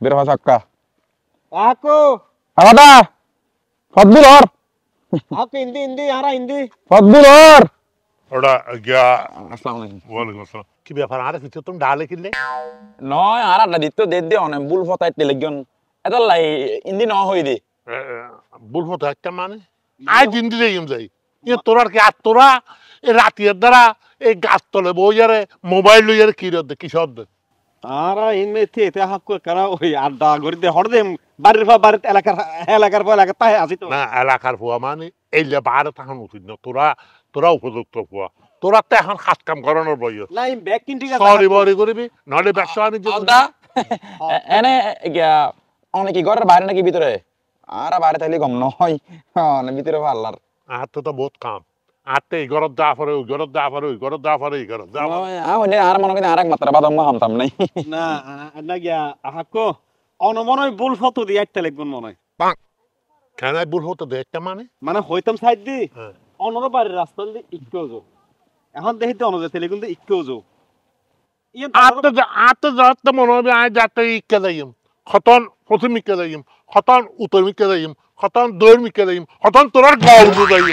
Berapa sakka? Aku. Apa? Fadbul or? Aku Indi ara Indi. Fadbul or? ওটা গিয়া Assalamualaikum. ওয়ালাইকুম আসসালাম কি ব্যাপার আরে কিছু তুমি ডালে কিনলে No, ara ada dito de on bul foto ay telegion. Ito lai hindi no hoy di. বলবো তো একটা মানে আই দিন দিলে যাই এ তোরার কি আর তোরা এই রাতের দ্বারা এই গাছ তলে বইয়ারে মোবাইল লইয়ারে কি রদ কি শব্দ Ara inme te hakku kara oi adda goride horde barir fa barit elakar fa elakar tahe asi to. না এলাকার ফুয়া মানে এই যে বাইরে থাকার উচিত না তোরা উপযুক্ত ফুয়া তোরা তো এখন কাজ কাম করানোর বয়স Na in back kin ঠিক আছে. সরি বরি করবি নাহলে ব্যবসা বাণিজ্য Oda. Ene ya অনেক কি ঘরের বাইরে নাকি ভিতরে? আরা বাইরে থাকলে গম নয়। না ভিতরে ভাল্লার। আর তো বহুত কাম আর তো এই ঘরত দা পারে ওই ঘরত দা পারে ওই ঘরত দা পারে এই ঘরত দা পারে হইলে আর মনে করি আরেক মাত্রা বাদাম মা হামতাম নাই। Na na gya hakku ono monoy bul foto di atta legun monoy. কেন ভুল হতো দেখতে মানে মানে হইতাম সাইড দি হ্যাঁ অনর বাড়ির রাস্তা দি ইক্কেও যো এখন দেখি তো অনর তেলে কিন্তু ইক্কেও যো ইয়ে আর তো যাতে মনে হবে আয় যাতে ইকে যাইম খতন প্রথম ইকে যাইম খতন উত্তর ইকে যাইম খতন দৈর ইকে যাইম খতন তোরার গল্প যাইম